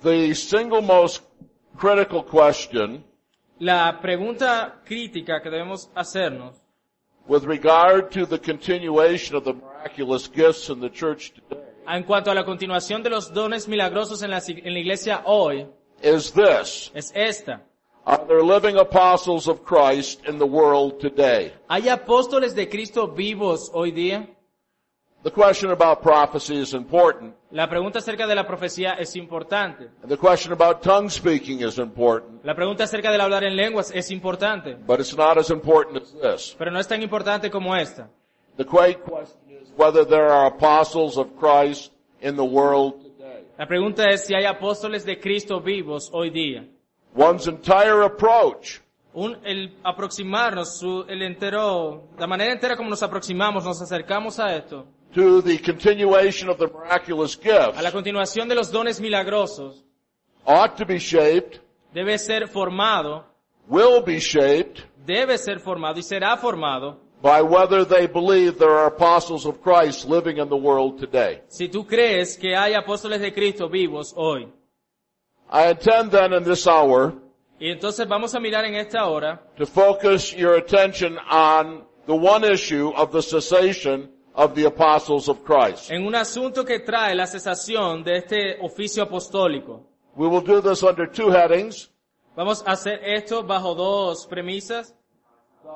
The single most critical question La pregunta crítica que debemos hacernos with regard to the continuation of the miraculous gifts in the church today en cuanto a la continuación de los dones milagrosos en la iglesia hoy is this. es esta. Are there living apostles of Christ in the world today? ¿Hay apóstoles de Cristo vivos hoy día? The question about prophecy is important. La pregunta acerca de la profecía es importante. And the question about tongue speaking is important. La pregunta acerca del hablar en lenguas es importante. But it's not as important as this. Pero no es tan importante como esta. The great question is whether there are apostles of Christ in the world today. La pregunta es si hay apóstoles de Cristo vivos hoy día. One's entire approach El aproximarnos, la manera entera como nos aproximamos, nos acercamos a esto, to the continuation of the miraculous a la gifts continuación de los dones milagrosos, ought to be shaped, debe ser formado, will be shaped y será formado by whether they believe there are apostles of Christ living in the world today. si tú crees que hay apóstoles de Cristo vivos hoy. I intend then in this hour Y entonces vamos a mirar en esta hora to focus your attention on the one issue of the cessation of the apostles of Christ. en un asunto que trae la cesación de este oficio apostólico. We will do this under two headings. Vamos a hacer esto bajo dos premisas,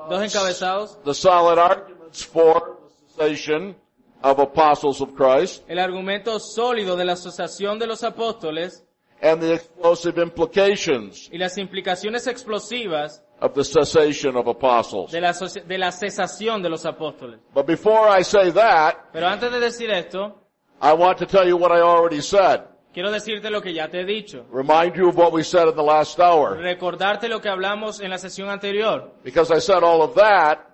dos encabezados. The solid arguments for the cessation of apostles of Christ El argumento sólido de la asociación de los apóstoles and the explosive implications y las implicaciones explosivas of the cessation of apostles. de la cesación de los apóstoles. But before I say that, Pero antes de decir esto, I want to tell you what I already said. quiero decirte lo que ya te he dicho. Remind you of what we said in the last hour. Recordarte lo que hablamos en la sesión anterior. Because I said all of that,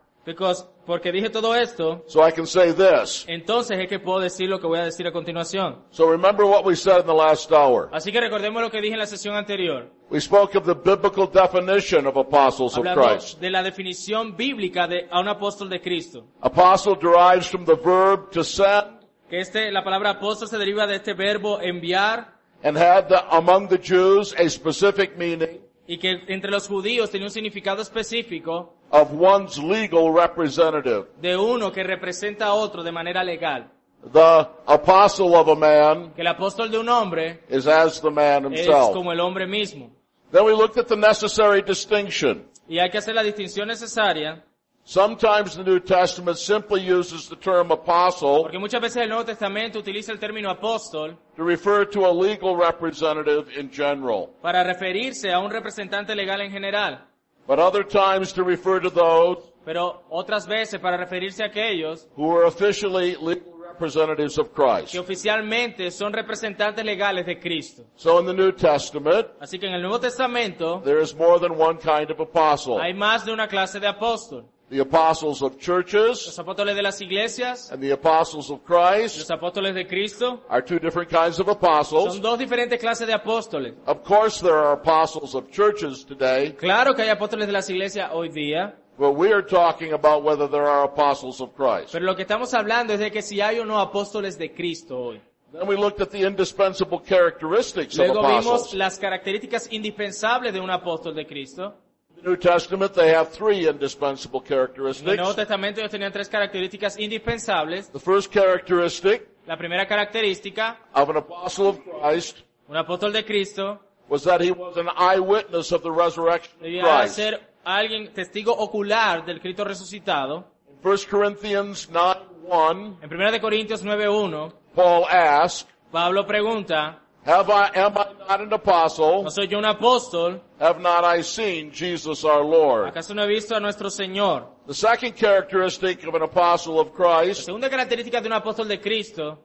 Porque dije todo esto, so I can say this. entonces es que puedo decir lo que voy a decir a continuación. So remember what we said in the last hour. Así que recordemos lo que dije en la sesión anterior. We spoke of the biblical definition of apostles of Hablamos Christ. de la definición bíblica a un apóstol de Cristo. Apostle derives from the verb to send Que la palabra apóstol se deriva de este verbo enviar and had among the Jews a specific meaning y que entre los judíos tenía un significado específico of one's legal representative. de uno que representa a otro de manera legal. The apostle of a man Que el apóstol de un hombre is as the man es himself. como el hombre mismo. Then we looked at the necessary distinction. Y hay que hacer la distinción necesaria, Sometimes the New Testament simply uses the term apostle porque muchas veces el Nuevo Testamento utiliza el término apóstol to refer to a legal representative in general, para referirse a un representante legal en general, but other times to refer to those pero otras veces para referirse a aquellos who are officially legal representatives of Christ. que oficialmente son representantes legales de Cristo. So in the New Testament, Así que en el Nuevo Testamento there is more than one kind of apostle. hay más de una clase de apóstol. The apostles of churches Los apóstoles de las iglesias, and the apostles of Christ los apóstoles de Cristo, are two different kinds of apostles. son dos diferentes clases de apóstoles. Of course there are apostles of churches today, Claro que hay apóstoles de las iglesias hoy día, but we are talking about whether there are apostles of Christ. pero lo que estamos hablando es de que si hay o no apóstoles de Cristo hoy. Then we looked at the indispensable characteristics of Luego vimos apostles. las características indispensables de un apóstol de Cristo. In the New Testament, they have three indispensable En el Nuevo characteristics. Testamento ellos tenían tres características indispensables. The first characteristic La primera característica, of an apostle of Christ un apóstol de Cristo was that he was an eyewitness of the resurrection of debía Christ. ser alguien testigo ocular del Cristo resucitado. In 1 Corinthians 9:1, En 1 de Corintios 9:1, Paul asked, Pablo pregunta, am I not an apostle? ¿no soy yo un apóstol? Have not I seen Jesus our Lord? ¿Acaso no he visto a nuestro Señor? The second characteristic of an apostle of La Christ segunda característica de un apóstol de Cristo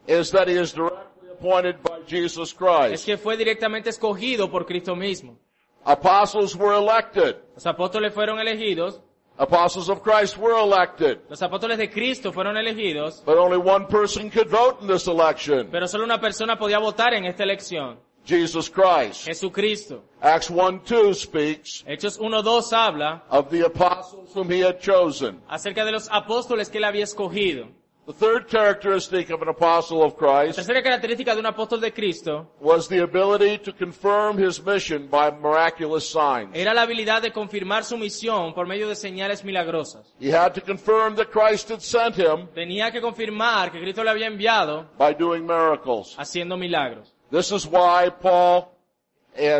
is that he is directly appointed by Jesus es Christ. que fue directamente escogido por Cristo mismo. Apostles were elected. Los apóstoles fueron elegidos, Apostles of Christ were elected. los apóstoles de Cristo fueron elegidos, But only one person could vote in this election. pero solo una persona podía votar en esta elección, Jesus Christ. Jesucristo. Acts 1:2 speaks Hechos 1:2 habla of the apostles whom he had chosen. acerca de los apóstoles que él había escogido. The third characteristic of an apostle of La Christ tercera característica de un apóstol de Cristo was the ability to confirm his mission by miraculous signs. era la habilidad de confirmar su misión por medio de señales milagrosas. He had to confirm that Christ had sent him Tenía que confirmar que Cristo le había enviado by doing miracles. haciendo milagros. This is why Paul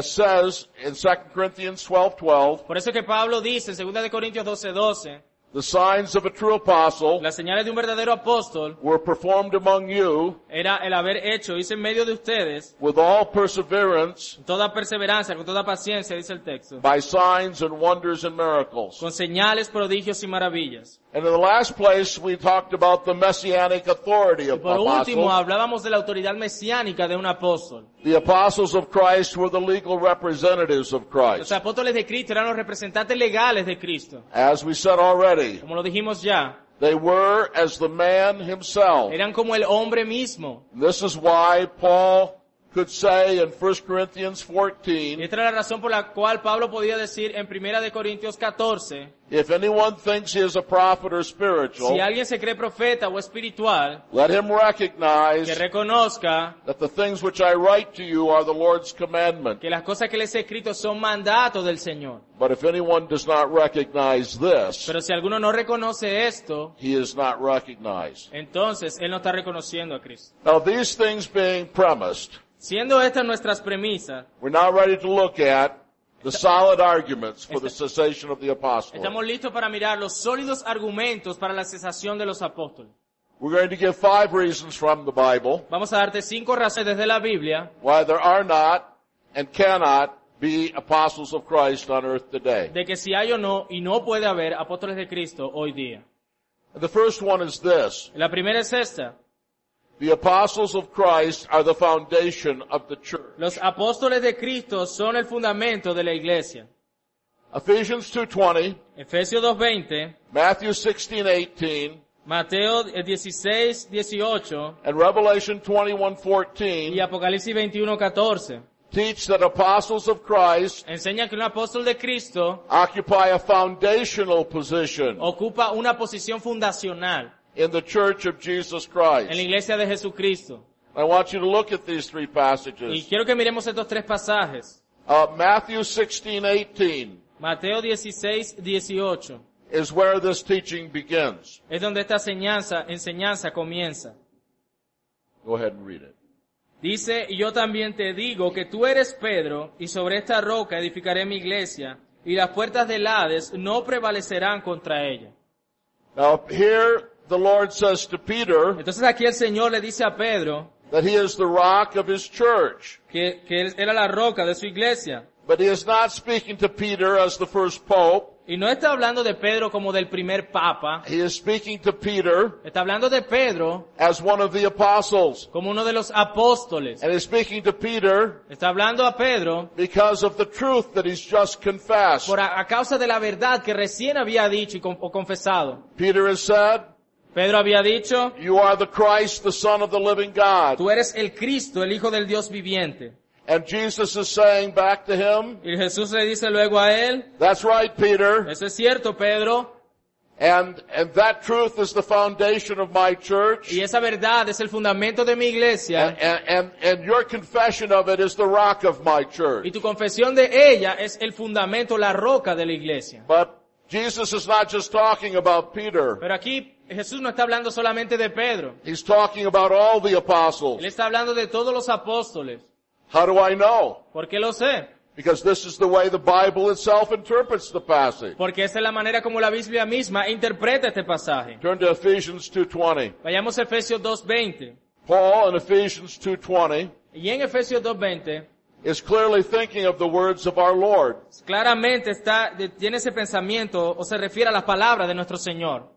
says in 2 Corinthians 12:12, Por eso que Pablo dice en 2 de Corintios 12:12, the signs of a true apostle las señales de un verdadero apóstol were performed among you era el haber hecho, hice en medio de ustedes, with all perseverance con toda perseverancia, con toda paciencia, dice el texto, by signs and wonders and miracles. con señales, prodigios y maravillas. And in the last place, we talked about the messianic authority Y of por último, apostles. hablábamos de la autoridad mesiánica de un apóstol. The apostles of Christ were the legal representatives of Los Christ. apóstoles de Cristo eran los representantes legales de Cristo. As we said already, Como lo dijimos ya, they were as the man himself. eran como el hombre mismo. This is why Paul could say in 1 Corinthians Y 14, esta era la razón por la cual Pablo podía decir en 1 de Corintios 14, if anyone thinks he is a prophet or si spiritual, alguien se cree profeta o espiritual, let him recognize que reconozca that the things which I write to you are the Lord's commandment. que las cosas que les he escrito son mandatos del Señor. But if anyone does not recognize this, Pero si alguno no reconoce esto, he is not recognized. entonces él no está reconociendo a Cristo. Now these things being premised, Siendo estas nuestras premisas, we're now ready to look at the solid arguments for the cessation of the apostolate. estamos listos para mirar los sólidos argumentos para la cesación de los apóstoles. We're going to give 5 reasons from the Bible Vamos a darte 5 razones desde la Biblia why there are not and cannot be apostles of Christ on earth today. de que si hay o no, y no puede haber apóstoles de Cristo hoy día. And the first one is this. La primera es esta. The apostles of Christ are the foundation of the church. Los apóstoles de Cristo son el fundamento de la iglesia. Ephesians 2:20, Efesios 2:20, Matthew 16:18, Mateo 16:18 and Revelation y 21:14 Apocalipsis 21:14 teach that apostles of Christ enseñan que un apóstol de Cristo occupy a foundational position ocupa una posición fundacional in the church of Jesus en la Christ. iglesia de Jesucristo. I want you to look at these 3 Y passages. quiero que miremos estos 3 pasajes. Matthew 16:18 Mateo 16:18 is where this teaching begins. es donde esta enseñanza comienza. Go ahead and read it. Dice, y yo también te digo que tú eres Pedro, y sobre esta roca edificaré mi iglesia, y las puertas del Hades no prevalecerán contra ella. Now here the Lord says to Peter Entonces aquí el Señor le dice a Pedro that he is the rock of his church. que él era la roca de su iglesia. But he is not speaking to Peter as the first pope. Y no está hablando de Pedro como del primer papa, He is speaking to Peter está hablando de Pedro as one of the apostles. como uno de los apóstoles. And he's speaking to Peter Está hablando a Pedro because of the truth that he's just confessed. por a causa de la verdad que recién había dicho o confesado. Peter has said, Pedro había dicho, you are the Christ, the Son of the living God. tú eres el Cristo, el Hijo del Dios viviente. And Jesus is saying back to him, Y Jesús le dice luego a él, that's right, Peter. eso es cierto, Pedro, And that truth is the foundation of my church. y esa verdad es el fundamento de mi iglesia, And your confession of it is the rock of my church. y tu confesión de ella es el fundamento, la roca de la iglesia. But Jesus is not just talking about Peter. Pero aquí Jesús no está hablando solamente de Pedro, He's talking about all the apostles. Él está hablando de todos los apóstoles. How do I know? ¿Por qué lo sé? Because this is the way the Bible itself interprets the passage. Porque esa es la manera como la Biblia misma interpreta este pasaje. Turn to Ephesians 2:20. Vayamos a Efesios 2:20. Paul in Ephesians 2:20 Y en Efesios 2:20, is clearly thinking of the words of our Lord. claramente tiene ese pensamiento o se refiere a las palabras de nuestro Señor.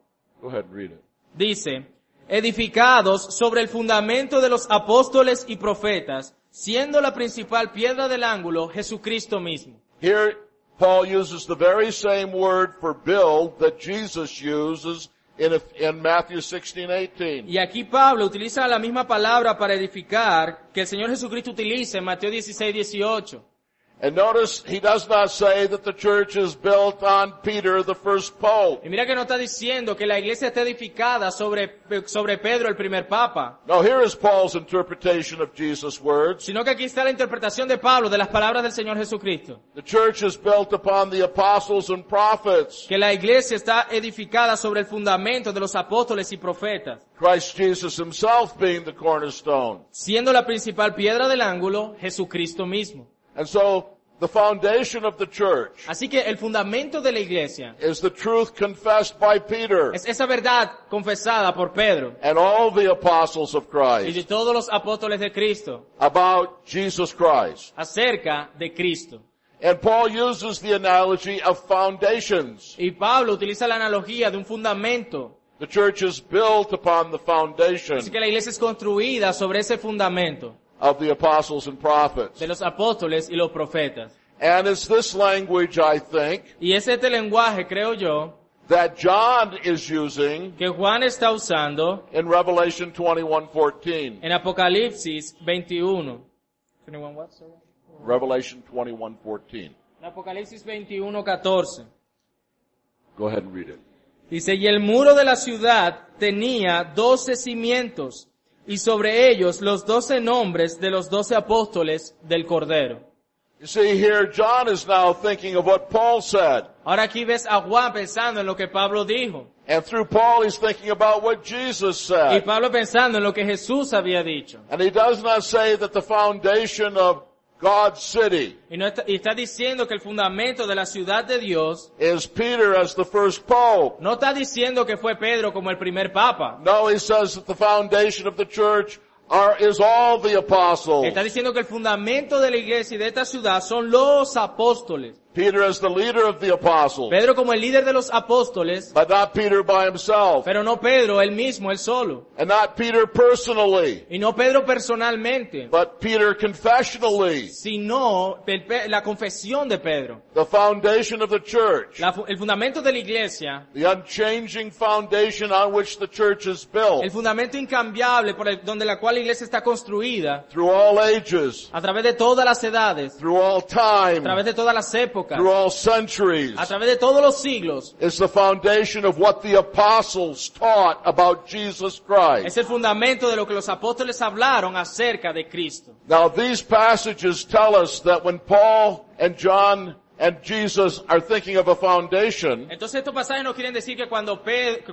Go ahead and read it. Dice, edificados sobre el fundamento de los apóstoles y profetas, siendo la principal piedra del ángulo Jesucristo mismo. Here, Paul uses the very same word for build that Jesus uses in Matthew 16:18. Y aquí Pablo utiliza la misma palabra para edificar que el Señor Jesucristo utiliza en Mateo 16:18. And notice he does not say that the church is built on Peter, the first pope. Y mira que no está diciendo que la iglesia está edificada sobre Pedro, el primer papa. No, here is Paul's interpretation of Jesus' words. Sino que aquí está la interpretación de Pablo de las palabras del Señor Jesucristo. The church is built upon the apostles and prophets. Que la iglesia está edificada sobre el fundamento de los apóstoles y profetas. Christ Jesus himself being the cornerstone. Siendo la principal piedra del ángulo, Jesucristo mismo. And so, the foundation of the church Así que el fundamento de la iglesia is the truth confessed by Peter es esa verdad confesada por Pedro and all the apostles of y Christ de todos los apóstoles de Cristo about Jesus Christ. acerca de Cristo. And Paul uses the analogy of foundations. Y Pablo utiliza la analogía de un fundamento. The church is built upon the foundation Así que la iglesia es construida sobre ese fundamento of the apostles and prophets. de los apóstoles y los profetas. And it's this language, I think, Y es este lenguaje, creo yo, that John is using que Juan está usando in Revelation 21:14. en Apocalipsis 21. Revelation 21:14. En Apocalipsis 21:14. Go ahead and read it. Dice, y el muro de la ciudad tenía 12 cimientos, y sobre ellos los 12 nombres de los 12 apóstoles del Cordero. You see here, John is now thinking of what Paul said. Ahora aquí ves a Juan pensando en lo que Pablo dijo. And through Paul, he's thinking about what Jesus Y said. Pablo pensando en lo que Jesús había dicho. And he does not say that the foundation of God's city Y está diciendo que el fundamento de la ciudad de Dios, is Peter as the first pope. no está diciendo que fue Pedro como el primer papa. No, he says that the foundation of the church is all the apostles. Está diciendo que el fundamento de la iglesia y de esta ciudad son los apóstoles. Peter as the leader of the apostles, Pedro como el líder de los apóstoles, but not Peter by himself, pero no Pedro, él mismo, él solo. and not Peter personally, Y no Pedro personalmente, but Peter confessionally. sino la confesión de Pedro. The foundation of the church, El fundamento de la iglesia, the unchanging foundation on which the church is built el fundamento incambiable donde la cual la iglesia está construida, through all ages, a través de todas las edades, through all time, a través de todas las épocas, through all centuries, a través de todos los siglos, is the foundation of what the apostles taught about Jesus Christ. es el fundamento de lo que los apóstoles hablaron acerca de Cristo. Now these passages tell us that when Paul and John and Jesus are thinking of a foundation, Entonces estos pasajes nos quieren decir que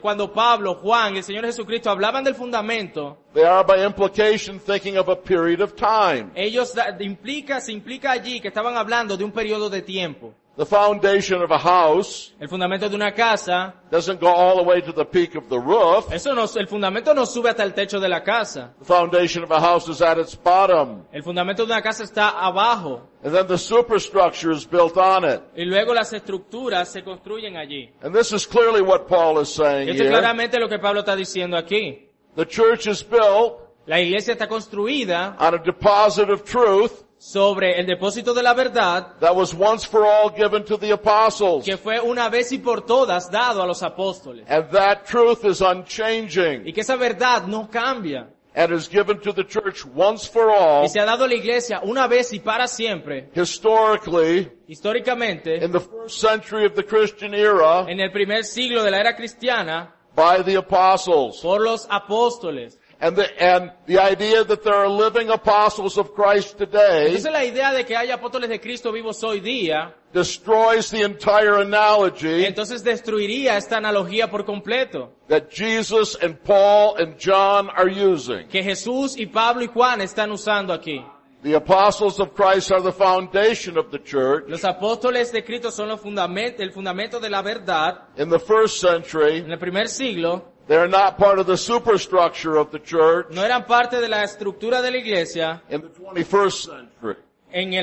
cuando Pablo, Juan y el Señor Jesucristo hablaban del fundamento, they are by implication thinking of a period of time. ellos se implica allí que estaban hablando de un periodo de tiempo. The foundation of a house El fundamento de una casa, doesn't go all the way to the peak of the roof. el fundamento no sube hasta el techo de la casa. The foundation of a house is at its bottom. El fundamento de una casa está abajo. And then the superstructure is built on it. Y luego las estructuras se construyen allí. And this is clearly what Paul is saying Esto es here. claramente lo que Pablo está diciendo aquí. The church is built La iglesia está construida on a deposit of truth sobre el depósito de la verdad that was once for all given to the apostles. que fue una vez y por todas dado a los apóstoles. And that truth is unchanging Y que esa verdad no cambia. and is given to the church once for all, Y se ha dado a la iglesia una vez y para siempre, historically, históricamente, in the first century of the Christian era, en el primer siglo de la era cristiana, by the apostles. por los apóstoles. And the idea that there are living apostles of Christ today Entonces la idea de que haya apóstoles de Cristo vivos hoy día, destroys the entire analogy entonces destruiría esta analogía por completo, that Jesus and Paul and John are using. que Jesús y Pablo y Juan están usando aquí. The apostles of Christ are the foundation of the church. Los apóstoles de Cristo son el fundamento de la verdad. In the first century, En el primer siglo, they are not part of the superstructure of the church. no eran parte de la estructura de la iglesia In the 21st century. en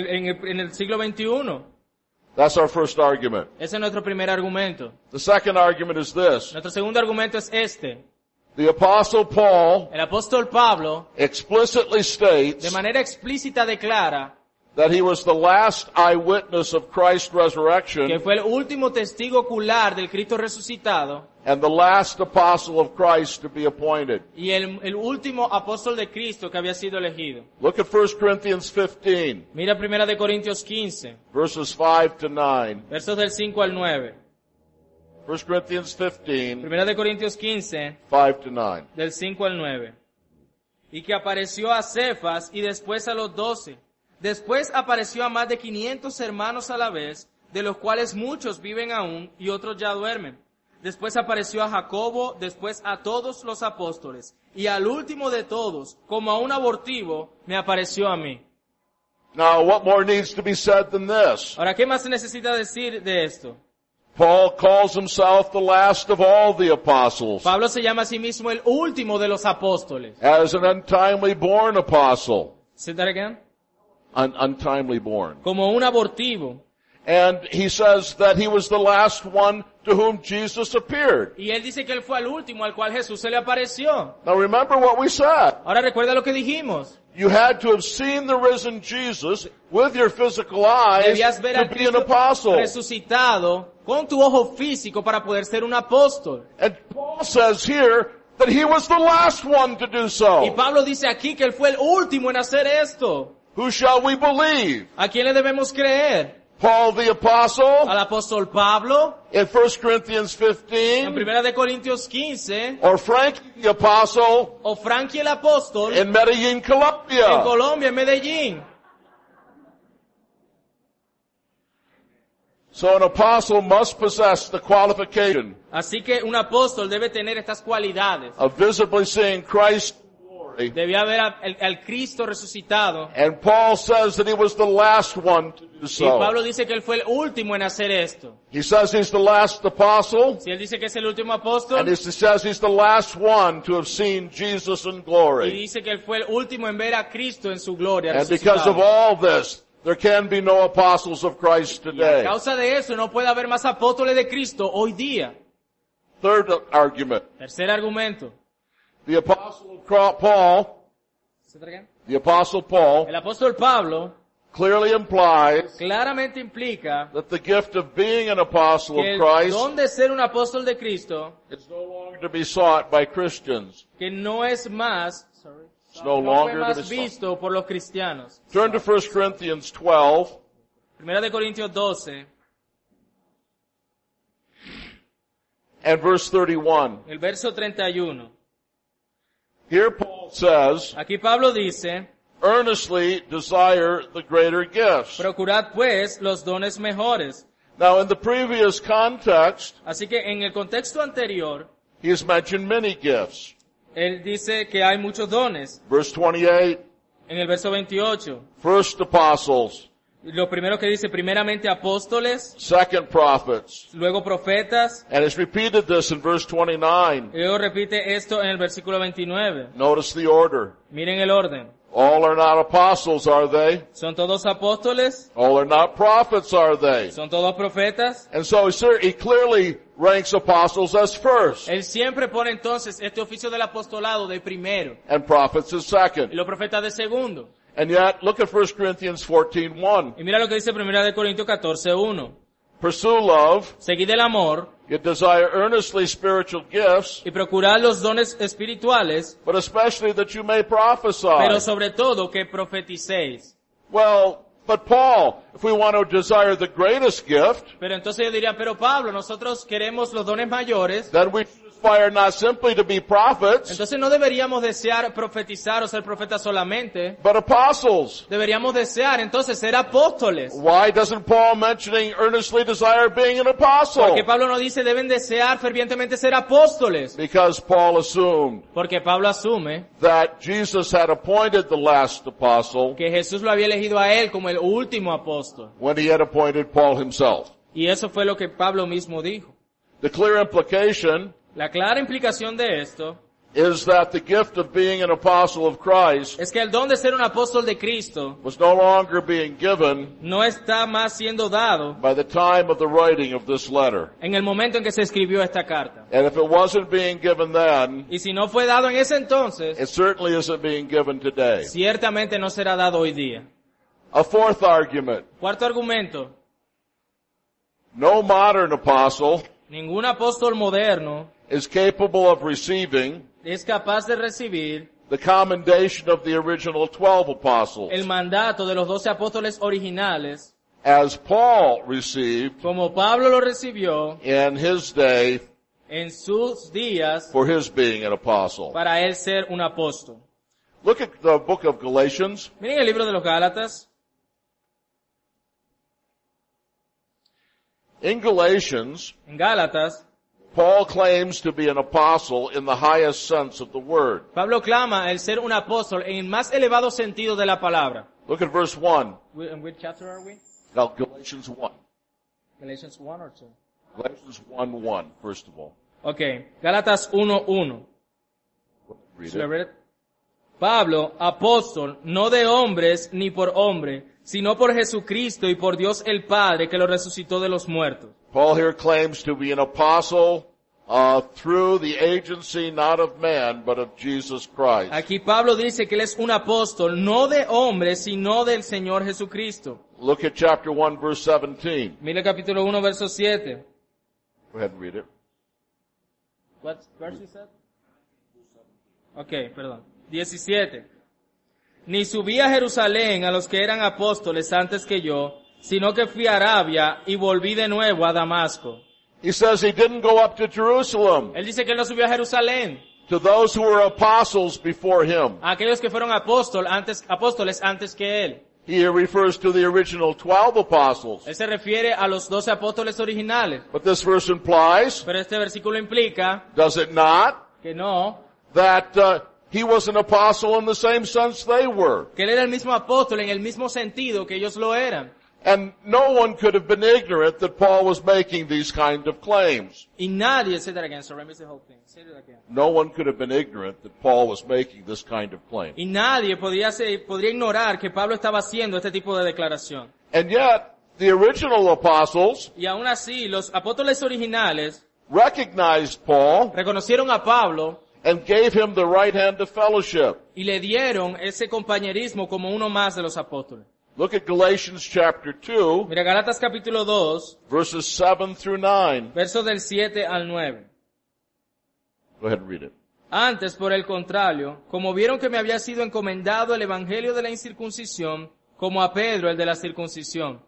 el siglo XXI. That's our first argument. Ese es nuestro primer argumento. The second argument is this. Nuestro segundo argumento es este. The apostle Paul El apóstol Pablo, explicitly de states manera explícita declara that he was the last eyewitness of Christ's que resurrection fue el último testigo ocular del Cristo resucitado and the last apostle of Christ to be appointed. y el último apóstol de Cristo que había sido elegido. Look at 1 Corinthians 15, Mira 1 de Corintios 15, verses 5 to 9. versos del 5 al 9. 1 Corinthians 15, 1 de Corintios 15, 5 to 9. del 5 al 9. Y que apareció a Cefas y después a los 12. Después apareció a más de 500 hermanos a la vez, de los cuales muchos viven aún y otros ya duermen. Después apareció a Jacobo, después a todos los apóstoles. Y al último de todos, como a un abortivo, me apareció a mí. Now, what more needs to be said than this? Ahora, ¿qué más se necesita decir de esto? Paul calls himself the last of all the apostles, Pablo se llama a sí mismo el último de los apóstoles. as an untimely born apostle. Say that again. Untimely born. Como un abortivo. And he says that he was the last one to whom Jesus appeared. Y él dice que él fue el último al cual Jesús se le apareció. Now remember what we said. Ahora recuerda lo que dijimos. You had to have seen the risen Jesus with your physical eyes Debías ver to al be an Cristo apostle. resucitado con tu ojo físico para poder ser un apóstol. And Paul says here that he was the last one to do Y so. Pablo dice aquí que él fue el último en hacer esto. Who shall we believe? ¿A quién le debemos creer? Paul the apostle ¿Al apóstol Pablo? in 1 Corinthians En 15, 1 de Corintios 15. or Frank the apostle O Frankie el apóstol in Medellin, en Colombia. Colombia, en Medellín. So an apostle must possess the qualification Así que un apóstol debe tener estas cualidades. of visibly seeing Christ in glory. Debía ver al Cristo resucitado. And Paul says that he was the last one to do Y so. Pablo dice que él fue el último en hacer esto. He says he's the last apostle, Si él dice que es el último and apóstol, he says he's the last one to have seen Jesus in y glory. dice que él fue el último en ver a Cristo en su gloria And because of resucitado. all this, there can be no apostles of Christ Y a today. causa de eso no puede haber más apóstoles de Cristo hoy día. Third argument. Tercer argumento. The apostle Paul, the apostle Paul, El apóstol Pablo clearly implies claramente implica that the gift of being an apostle que of el Christ don de ser un apóstol de Cristo, is no longer to be sought by Christians. que no es más, It's no no fue longer to más be sought. visto por los cristianos. Turn to 1 Corinthians 12, Primera de Corintios 12, and verse 31. el verso 31. Here Paul says, Aquí Pablo dice, earnestly desire the greater gifts. procurad pues los dones mejores. Now in the previous context, Así que en el contexto anterior, he has mentioned many gifts. él dice que hay muchos dones. Verse 28, En el verso 28, first apostles, lo primero que dice, primeramente apóstoles, second prophets. luego profetas, And it's repeated this in verse 29. y luego repite esto en el versículo 29. Notice the order. Miren el orden. All are not apostles, are they? ¿Son todos apóstoles? All are not prophets, are they? ¿Son todos profetas? And so he clearly ranks apostles as first, Él siempre pone entonces este oficio del apostolado de primero and prophets as y second. los profetas de segundo. And yet, look at 1 Corinthians 14:1. Y mira lo que dice 1 de Corintios 14:1. Pursue love, Seguid el amor you desire earnestly spiritual gifts, y procurad los dones espirituales, but especially that you may prophesy. pero sobre todo que profeticéis. Well, but Paul, if we want to desire the greatest gift, Pero entonces yo diría, pero Pablo, nosotros queremos los dones mayores, then we should aspire not simply to be prophets, entonces no deberíamos desear profetizar o ser profetas solamente, but apostles. deberíamos desear entonces ser apóstoles. Why doesn't Paul mentioning earnestly desire being an apostle? Porque Pablo no dice deben desear fervientemente ser apóstoles, Because Paul assumed porque Pablo asume that Jesus had appointed the last apostle que Jesús lo había elegido a él como el último apóstol. when he had appointed Paul himself. Y eso fue lo que Pablo mismo dijo. The clear implication La clara implicación de esto is that the gift of being an apostle of Christ es que el don de ser un apóstol de Cristo was no longer being given no está más siendo dado by the time of the writing of this letter. en el momento en que se escribió esta carta. And if it wasn't being given then, Y si no fue dado en ese entonces, it certainly isn't being given today. ciertamente no será dado hoy día. A fourth argument. Cuarto argumento. No modern apostle Ningún apóstol moderno is capable of receiving es capaz de recibir the commendation of the original 12 apostles, el mandato de los 12 apóstoles originales, as Paul received como Pablo lo recibió in his day en sus días for his being an apostle. para él ser un apóstol. Look at the book of Galatians. Miren el libro de los Gálatas. In Galatians, En Gálatas, Paul claims to be an apostle in the highest sense of the word. Pablo clama el ser un apóstol en el más elevado sentido de la palabra. Look at verse 1. In which chapter are we? Now, Galatians 1. Galatians 1 or 2? Galatians 1:1, first of all. Okay, Gálatas 1:1. Read Should I it. read it? Pablo, apóstol, no de hombres ni por hombre, sino por Jesucristo y por Dios el Padre que lo resucitó de los muertos. Paul here claims to be an apostle through the agency not of man, but of Jesus Christ. Aquí Pablo dice que él es un apóstol, no de hombre, sino del Señor Jesucristo. Look at chapter 1, verse 17. Mira el capítulo 1, verso 7. Go ahead and read it. What verse is that? Okay, perdón. 17. Ni subí a Jerusalén a los que eran apóstoles antes que yo, sino que fui a Arabia y volví de nuevo a Damasco. He says he didn't go up to Jerusalem, Él dice que él no subió a Jerusalén. to those who were apostles before him. A aquellos que fueron apóstoles antes que él. He refers to the original 12 apostles. Él se refiere a los 12 apóstoles originales. But this verse implies, Pero este versículo implica does it not, que no, that he was an apostle in the same sense they were. que él era el mismo apóstol en el mismo sentido que ellos lo eran. And no one could have been ignorant that Paul was making these kind of claims. Y nadie, say that again, sorry, I missed the whole thing. Say that again. No one could have been ignorant that Paul was making this kind of claim. Y nadie podría ignorar que Pablo estaba haciendo este tipo de declaración. And yet, the original apostles Y aún así, los apóstoles originales recognized Paul reconocieron a Pablo and gave him the right hand of fellowship. y le dieron ese compañerismo como uno más de los apóstoles. Look at Galatians chapter 2, Mira, Gálatas capítulo 2, verses 7 through 9. versos del 7 al 9. Go ahead and read it. Antes, por el contrario, como vieron que me había sido encomendado el evangelio de la incircuncisión, como a Pedro el de la circuncisión,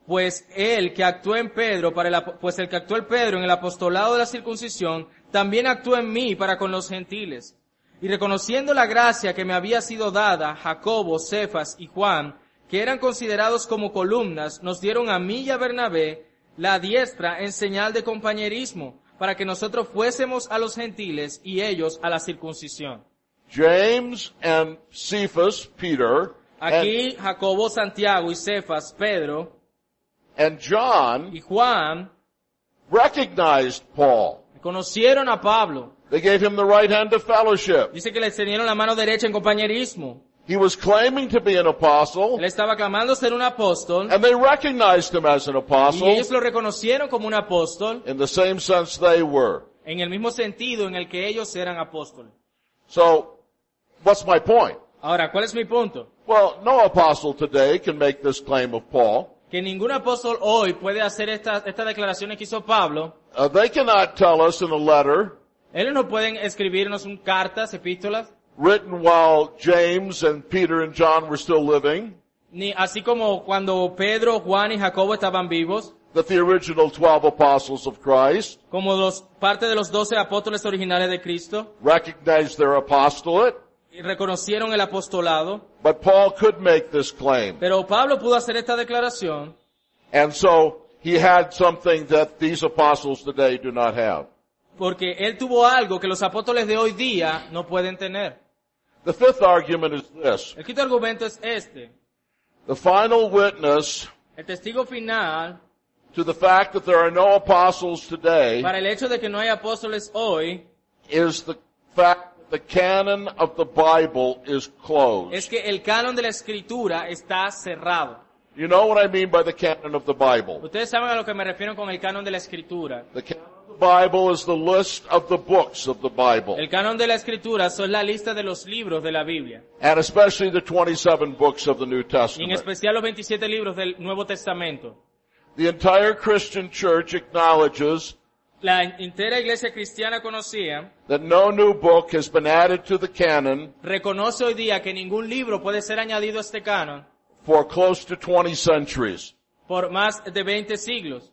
pues el que actuó en Pedro en el apostolado de la circuncisión, también actuó en mí para con los gentiles. Y reconociendo la gracia que me había sido dada, Jacobo, Cefas y Juan, que eran considerados como columnas, nos dieron a mí y a Bernabé la diestra en señal de compañerismo, para que nosotros fuésemos a los gentiles y ellos a la circuncisión. James and Cephas, Peter, Aquí Jacobo, Santiago y Cefas, Pedro and John y Juan recognized Paul. conocieron a Pablo. They gave him the right hand of fellowship. Dice que le extendieron la mano derecha en compañerismo. He was claiming to be an apostle, Él estaba clamando ser un apóstol and they recognized him as an y apostle ellos lo reconocieron como un apóstol in the same sense they were. en el mismo sentido en el que ellos eran apóstoles. So, what's my point? Ahora, ¿cuál es mi punto? Well, no apostle today can make this claim of Paul. Que ningún apóstol hoy puede hacer estas declaraciones que hizo Pablo. They cannot tell us in a letter Ellos no pueden escribirnos cartas, epístolas, written while James and Peter and John were still living, ni así como cuando Pedro, Juan y Jacobo estaban vivos, that the original 12 apostles of Christ como parte de los 12 apóstoles originales de Cristo, recognized their apostolate, y reconocieron el apostolado. but Paul could make this claim. Pero Pablo pudo hacer esta declaración, And so he had something that these apostles today do not have. porque él tuvo algo que los apóstoles de hoy día no pueden tener. The fifth argument is this. El quinto argumento es este. The final witness El testigo final to the fact that there are no apostles today para el hecho de que no hay apóstoles hoy is the fact that the canon of the Bible is closed. es que el canon de la escritura está cerrado. You know what I mean by the canon of the Bible? Ustedes saben a lo que me refiero con el canon de la escritura. The canon of Bible is the list of the books of the Bible, El canon de la Escritura son la lista de los libros de la Biblia, and especially the 27 books of the New y en Testament. especial los 27 libros del Nuevo Testamento. The entire Christian church acknowledges La entera iglesia cristiana conocía, that no new book has been added to the canon reconoce hoy día que ningún libro puede ser añadido a este canon for close to 20 centuries. por más de 20 siglos.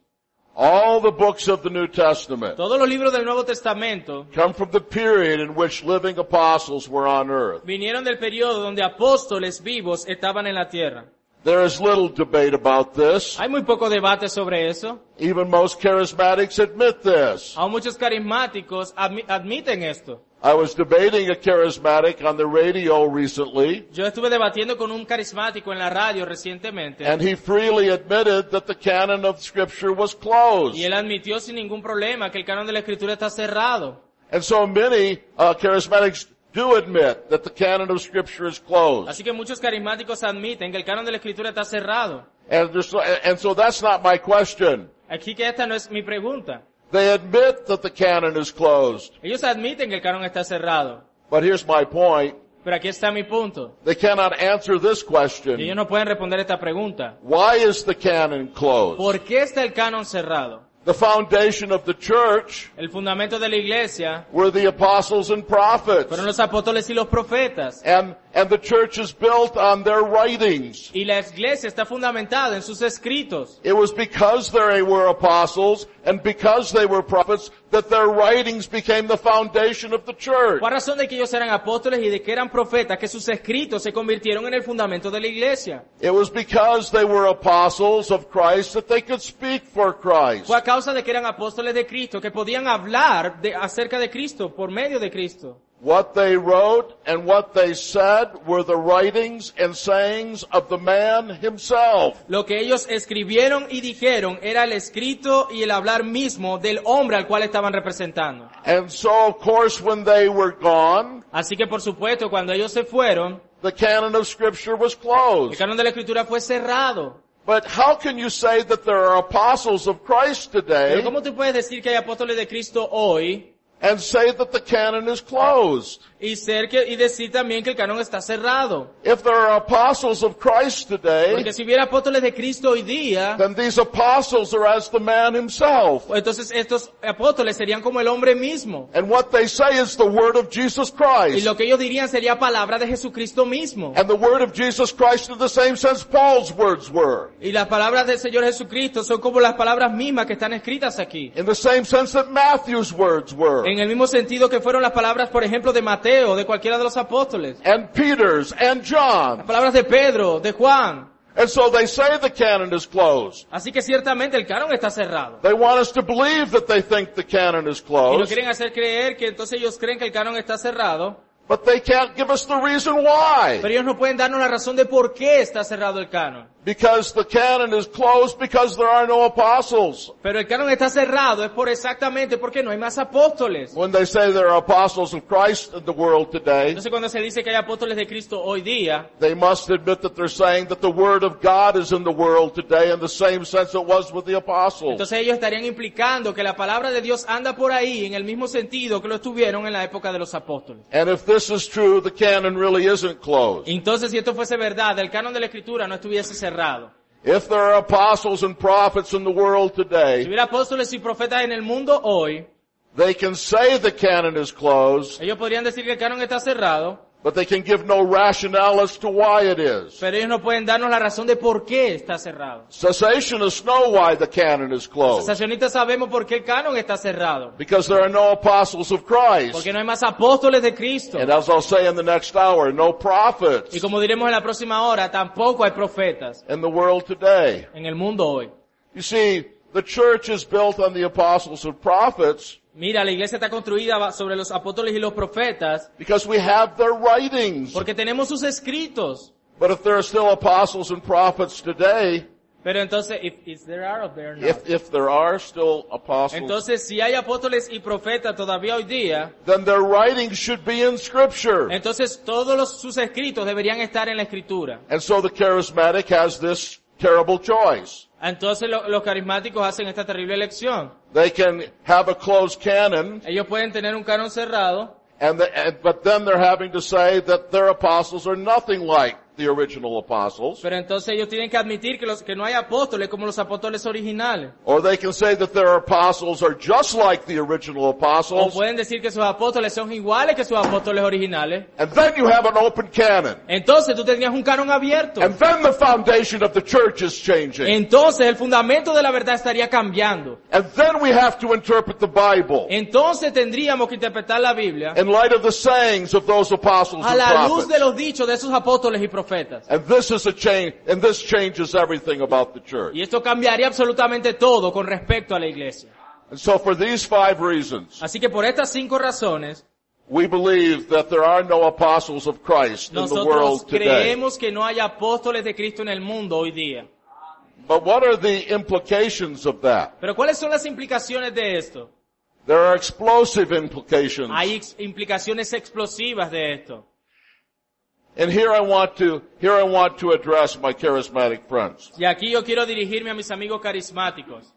All the books of the New Testament Todos los libros del Nuevo Testamento come from the period in which living apostles were on earth. vinieron del periodo donde apóstoles vivos estaban en la tierra. There is little debate about this. Hay muy poco debate sobre eso. Even most charismatics admit this. Aún muchos carismáticos admiten esto. I was debating a charismatic on the radio recently, Yo estuve debatiendo con un carismático en la radio recientemente and he freely admitted that the canon of Scripture was closed. y él admitió sin ningún problema que el canon de la Escritura está cerrado. And so many charismatics do admit that the canon of Scripture is closed. Así que muchos carismáticos admiten que el canon de la Escritura está cerrado. And so that's not my question. Aquí que esta no es mi pregunta. They admit that the canon is closed. Ellos admiten que el canon está cerrado. But here's my point. Pero aquí está mi punto. They cannot answer this Y question. ellos no pueden responder esta pregunta. Why is the canon closed? ¿Por qué está el canon cerrado? The foundation of the church El fundamento de la iglesia were the apostles and prophets. fueron los apóstoles y los profetas. And the church is built on their writings. Y la iglesia está fundamentada en sus escritos. It was because they were apostles and because they were prophets that their writings became the foundation of the church. Por razón de que ellos eran apóstoles y de que eran profetas, que sus escritos se convirtieron en el fundamento de la iglesia. It was because they were apostles of Christ that they could speak for Christ. Fue a causa de que eran apóstoles de Cristo, que podían hablar acerca de Cristo, por medio de Cristo. What they wrote and what they said were the writings and sayings of the man himself. Lo que ellos escribieron y dijeron era el escrito y el hablar mismo del hombre al cual estaban representando. And so, of course, when they were gone, Así que por supuesto, cuando ellos se fueron, the canon of Scripture was el closed. canon de la Escritura fue cerrado. But how can you say that there are apostles of Christ Pero today ¿cómo tú puedes decir que hay apóstoles de Cristo hoy and say that the canon is closed? y decir también que el canon está cerrado? If there are apostles of Christ today, Porque si hubiera apóstoles de Cristo hoy día, then these apostles are as the man himself. entonces estos apóstoles serían como el hombre mismo. And what they say is the word of Jesus Y Christ. lo que ellos dirían sería palabra de Jesucristo mismo. And the word of Jesus Christ in the same sense Paul's words were. Y las palabras del Señor Jesucristo son como las palabras mismas que están escritas aquí. In the same sense that Matthew's words were. En el mismo sentido que fueron las palabras, por ejemplo, de Mateo, de cualquiera de los apóstoles. And Peter's and Las John. palabras de Pedro, de Juan. And so they say the canon is closed. Así que ciertamente el canon está cerrado. They want us to believe that they think the canon is Y nos closed. quieren hacer creer que entonces ellos creen que el canon está cerrado. But they can't give us the reason why. Pero ellos no pueden darnos la razón de por qué está cerrado el canon. Because the canon is closed because there are no apostles. Pero el canon está cerrado es por exactamente porque no hay más apóstoles. When they say there are apostles of Christ in the world today, Entonces cuando se dice que hay apóstoles de Cristo hoy día, they must admit that they're saying that the word of God is in the world today in the same sense it was with the apostles. entonces ellos estarían implicando que la palabra de Dios anda por ahí en el mismo sentido que lo estuvieron en la época de los apóstoles. And if this is true, the canon really isn't closed. Entonces si esto fuese verdad, el canon de la Escritura no estuviese cerrado. If there are apostles and prophets in the world Si today, hubiera apóstoles y profetas en el mundo hoy, they can say the canon is closed, ellos podrían decir que el canon está cerrado, but they can give no rationale as to why it is. pero ellos no pueden darnos la razón de por qué está cerrado. Cessationists know why the canon is Los closed. sensacionistas sabemos por qué el canon está cerrado. Because there are no apostles of Christ. Porque no hay más apóstoles de Cristo. And as I'll say in the next hour, no prophets Y como diremos en la próxima hora, tampoco hay profetas in the world today. en el mundo hoy. You see, the church is built on the apostles and prophets Mira, la iglesia está construida sobre los apóstoles y los profetas because we have their writings. porque tenemos sus escritos. But if there are still apostles and prophets today, Pero entonces, if there are or there are not. if there are still apostles, Entonces, si hay apóstoles y profetas todavía hoy día, then their writings should be in Scripture. entonces todos sus escritos deberían estar en la escritura. And so the charismatic has this terrible choice. Entonces los carismáticos hacen esta terrible elección. They can have a closed canon, Ellos pueden tener un canon cerrado, but then they're having to say that their apostles are nothing like the original apostles. pero entonces ellos tienen que admitir que no hay apóstoles como los apóstoles originales. Or they can say that their apostles are just like the original O apostles. pueden decir que sus apóstoles son iguales que sus apóstoles originales. And then you have an open canon. Entonces tú tendrías un canon abierto. And then the foundation of the church is changing. Entonces el fundamento de la verdad estaría cambiando. And then we have to interpret the Bible Entonces tendríamos que interpretar la Biblia in light of the sayings of those apostles a and la luz de prophets. los dichos de esos apóstoles y profetas. And this is a change, and this changes everything about the church. Y esto cambiaría absolutamente todo con respecto a la iglesia. And so for these 5 reasons, Así que por estas 5 razones, we believe that there are no apostles of Christ in the nosotros world today. creemos que no hay apóstoles de Cristo en el mundo hoy día. But what are the implications of that? Pero ¿cuáles son las implicaciones de esto? There are explosive implications. Hay implicaciones explosivas de esto. And here I want to address my charismatic friends. Y aquí yo quiero dirigirme a mis amigos carismáticos.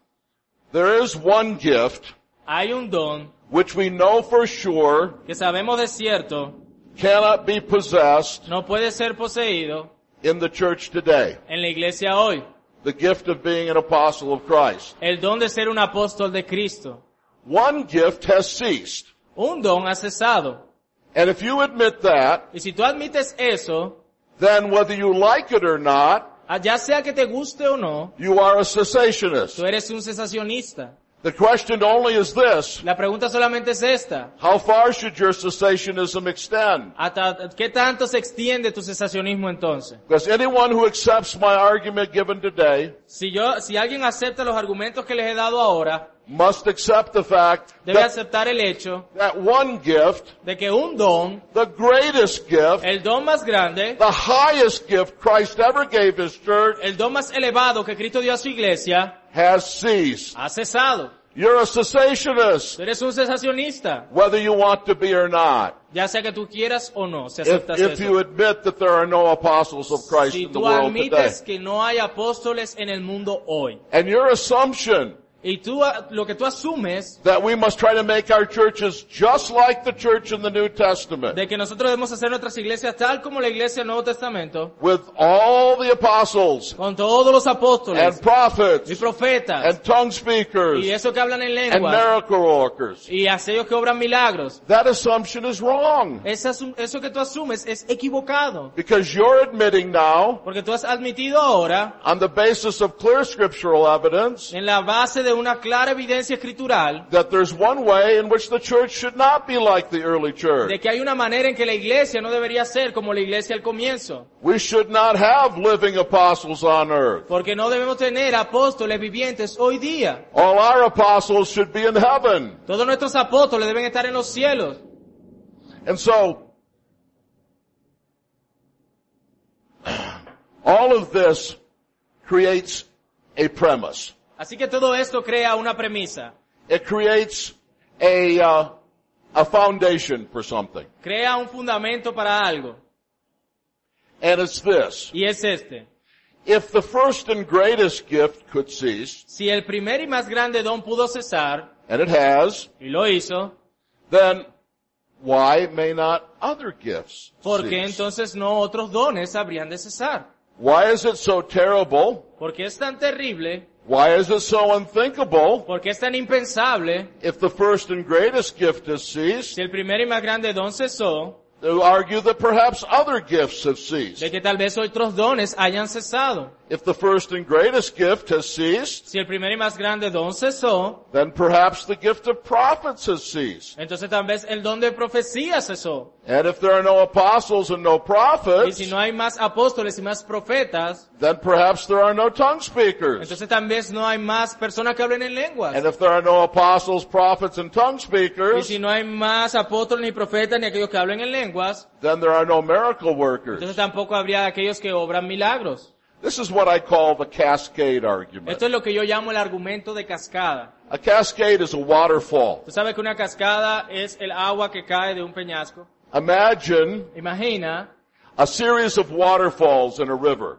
There is one gift Hay un don which we know for sure que sabemos de cierto cannot be possessed no puede ser poseído in the church today. en la iglesia hoy. The gift of being an apostle of Christ. El don de ser un apóstol de Cristo. One gift has ceased. Un don ha cesado. And if you admit that, Y si tú admites eso, then whether you like it or not, ya sea que te guste o no, you are a cessationist. tú eres un cesacionista. The question only is this: La pregunta solamente es esta. how far should your cessationism extend? ¿Hasta qué tanto se extiende tu cesacionismo entonces? Because anyone who accepts my argument given today Si alguien acepta los argumentos que les he dado ahora, must accept the fact debe that, aceptar el hecho that one gift, de que un don, the greatest gift, el don más grande, the highest gift Christ ever gave His church, el don más elevado que Cristo dio a su iglesia, has ceased. ha cesado. You're a cessationist, Tú eres un cesacionista, whether you want to be or not. ya sea que tú quieras o no, si If aceptas you eso. admit that there are no apostles of Christ Si in the tú world today. admites que no hay apóstoles en el mundo hoy, And your assumption y lo que tú asumes that we must try to make our churches just like the church in the New Testament, de que nosotros debemos hacer nuestras iglesias tal como la iglesia del Nuevo Testamento, with all the apostles con todos los apóstoles and prophets y profetas, and tongue speakers y eso que hablan en and lengua, miracle workers. y aquellos que obran milagros. That assumption is wrong. Eso que tú asumes es equivocado. Because you're admitting now, Porque tú has admitido ahora, on the basis of clear scriptural evidence, en la base de una clara evidencia escritural, that there's one way in which the church should not be like the early church. de que hay una manera en que la iglesia no debería ser como la iglesia al comienzo. We should not have living apostles on earth. Porque no debemos tener apóstoles vivientes hoy día. All our apostles should be in heaven. Todos nuestros apóstoles deben estar en los cielos. And so, all of this creates a premise. Así que todo esto crea una premisa. It creates a foundation for something. Crea un fundamento para algo. And it's this. Y es este. If the first and greatest gift could cease, Si el primer y más grande don pudo cesar, and it has, y lo hizo, then why may not other gifts ¿por qué cease? entonces no otros dones habrían de cesar? Why is it so terrible? ¿Por qué es tan terrible? Why is it so unthinkable ¿Por qué es tan impensable? if the first and greatest gift has ceased Si el primer y más grande don cesó, to argue that perhaps other gifts have ceased? de que tal vez otros dones hayan cesado. If the first and greatest gift has ceased, Si el primer y más grande don cesó, then perhaps the gift of prophets has ceased. entonces tal vez el don de profecía cesó. And if there are no apostles and no Y prophets, si no hay más apóstoles y más profetas, then perhaps there are no tongue speakers. entonces tal vez no hay más personas que hablen en lenguas. And if there are no apostles, prophets, and tongue Y speakers, si no hay más apóstoles ni profetas ni aquellos que hablen en lenguas, then there are no miracle workers. entonces tampoco habría aquellos que obran milagros. This is what I call the cascade argument. Esto es lo que yo llamo el argumento de cascada. A cascade is a waterfall. Tú sabes que una cascada es el agua que cae de un peñasco. Imagine Imagina a series of waterfalls in a river.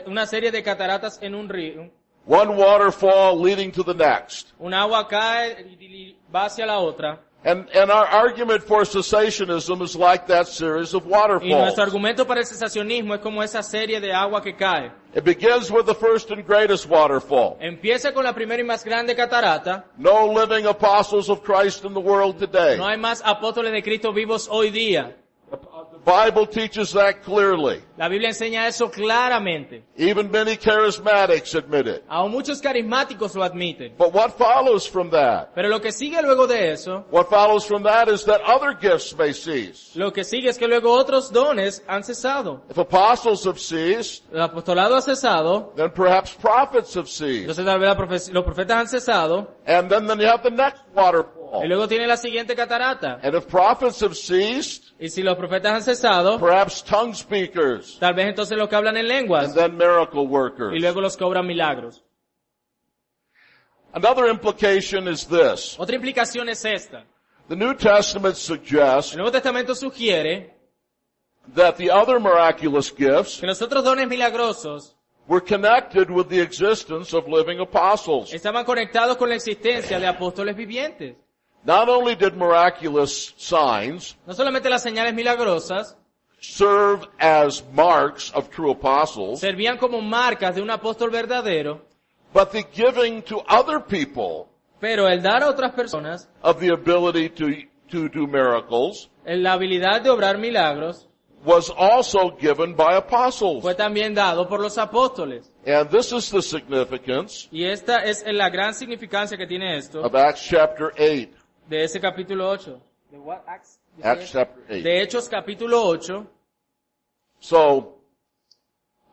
una serie de cataratas en un río. One waterfall leading to the next. Un agua cae y va hacia la otra. And our argument for cessationism is like that series of Y waterfalls. nuestro argumento para el cesacionismo es como esa serie de agua que cae. It begins with the first and greatest waterfall. Empieza con la primera y más grande catarata. No living apostles of Christ in the world today. No hay más apóstoles de Cristo vivos hoy día. The Bible teaches that clearly. La Biblia enseña eso claramente. Even many charismatics admit it. Aún muchos carismáticos lo admiten. But what follows from that? Pero lo que sigue luego de eso, What follows from that is that other gifts may cease. lo que sigue es que luego otros dones han cesado. If apostles have ceased, El apostolado ha cesado, then perhaps prophets have ceased. entonces tal vez los profetas han cesado, And then you have the next waterfall. y luego tiene la siguiente catarata. And if prophets have ceased, Y si los profetas han cesado, perhaps tongue speakers, tal vez entonces los que hablan en lenguas, and then miracle y workers. luego los que obran milagros. Another implication is this. Otra implicación es esta. The New Testament suggests El Nuevo Testamento sugiere that the other miraculous gifts que los otros dones milagrosos were connected with the existence of living apostles. estaban conectados con la existencia de apóstoles vivientes. Not only did miraculous signs No solamente las señales milagrosas serve as marks of true apostles, servían como marcas de un apóstol verdadero, but the giving to other people pero el dar a otras personas of the ability to do miracles la habilidad de obrar milagros was also given by apostles. fue también dado por los apóstoles. And this is the significance Y esta es la gran significancia que tiene esto of Acts chapter 8. de ese capítulo 8. ¿De what? Acts chapter 8. De Hechos capítulo 8. So,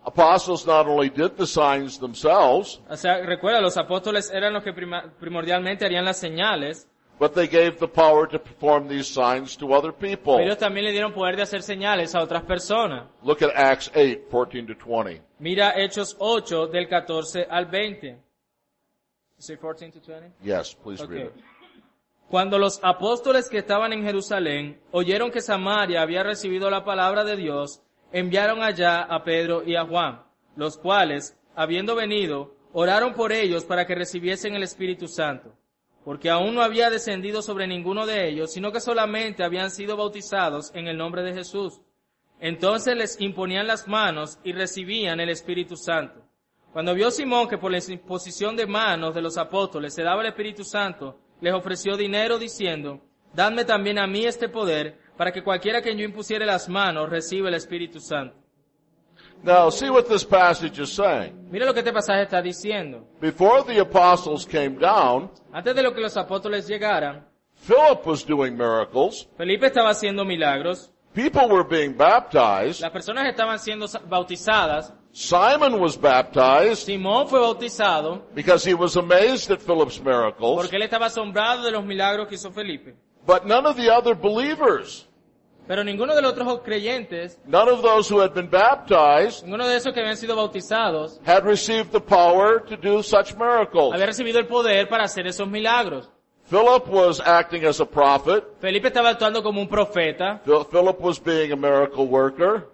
apostles not only did the signs themselves, O sea, recuerda, los apóstoles eran los que primordialmente harían las señales, but they gave the power to perform these signs to other people. pero ellos también le dieron poder de hacer señales a otras personas. Look at Acts 8, 14 to 20. Mira Hechos 8 del 14 al 20. Say 14 to 20? Yes, please read Okay. it. Cuando los apóstoles que estaban en Jerusalén oyeron que Samaria había recibido la palabra de Dios, enviaron allá a Pedro y a Juan, los cuales, habiendo venido, oraron por ellos para que recibiesen el Espíritu Santo, porque aún no había descendido sobre ninguno de ellos, sino que solamente habían sido bautizados en el nombre de Jesús. Entonces les imponían las manos y recibían el Espíritu Santo. Cuando vio Simón que por la imposición de manos de los apóstoles se daba el Espíritu Santo, les ofreció dinero diciendo, dadme también a mí este poder, para que cualquiera que yo impusiere las manos reciba el Espíritu Santo. Now, see what this passage is saying. Mira lo que este pasaje está diciendo. Before the apostles came down, Antes de lo que los apóstoles llegaran, Philip was doing miracles. Felipe estaba haciendo milagros, People were being baptized. las personas estaban siendo bautizadas, Simon was baptized Simón fue bautizado, because he was amazed at Philip's miracles. porque él estaba asombrado de los milagros que hizo Felipe. But none of the other believers, Pero ninguno de los otros creyentes, none of those who had been baptized, ninguno de esos que habían sido bautizados, had received the power to do such miracles. había recibido el poder para hacer esos milagros. Philip was acting as a prophet. Felipe estaba actuando como un profeta. Philip was being a miracle worker.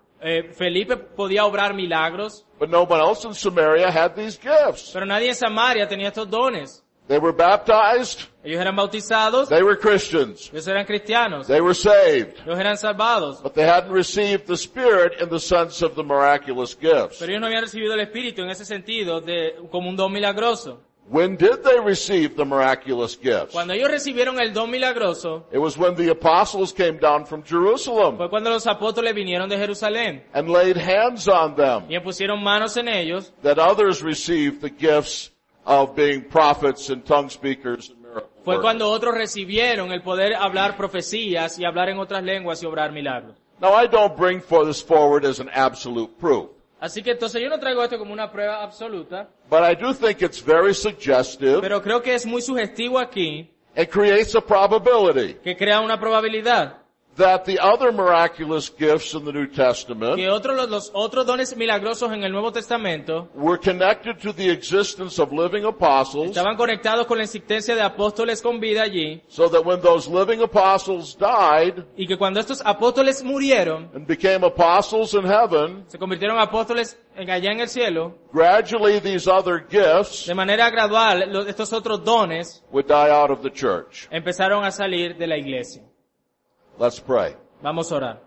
Felipe podía obrar milagros, But no one else in Samaria had these gifts. pero nadie en Samaria tenía estos dones. They were baptized. Ellos eran bautizados, They were Christians. ellos eran cristianos, They were saved. ellos eran salvados, But they hadn't received the Spirit in the sense of the miraculous gifts. pero ellos no habían recibido el Espíritu en ese sentido como un don milagroso. When did they receive the miraculous gifts? Cuando ellos recibieron el don milagroso, It was when the apostles came down from Jerusalem fue cuando los apóstoles vinieron de Jerusalén and laid hands on them, y pusieron manos en ellos, that others received the gifts of being prophets and tongue speakers and miracle fue workers. cuando otros recibieron el poder hablar profecías y hablar en otras lenguas y obrar milagros. Now I don't bring this forward as an absolute proof, Así que entonces yo no traigo esto como una prueba absoluta, but I do think it's very suggestive. pero creo que es muy sugestivo aquí, It creates a probability que crea una probabilidad, that the other miraculous gifts in the New Testament que los otros dones milagrosos en el Nuevo Testamento were connected to the existence of living apostles, estaban conectados con la existencia de apóstoles con vida allí, so that when those living apostles died y que cuando estos apóstoles murieron, and became apostles in heaven, se convirtieron en apóstoles allá en el cielo, gradually these other gifts de manera gradual estos otros dones would die out of the church. empezaron a salir de la iglesia. Let's pray. Vamos a orar.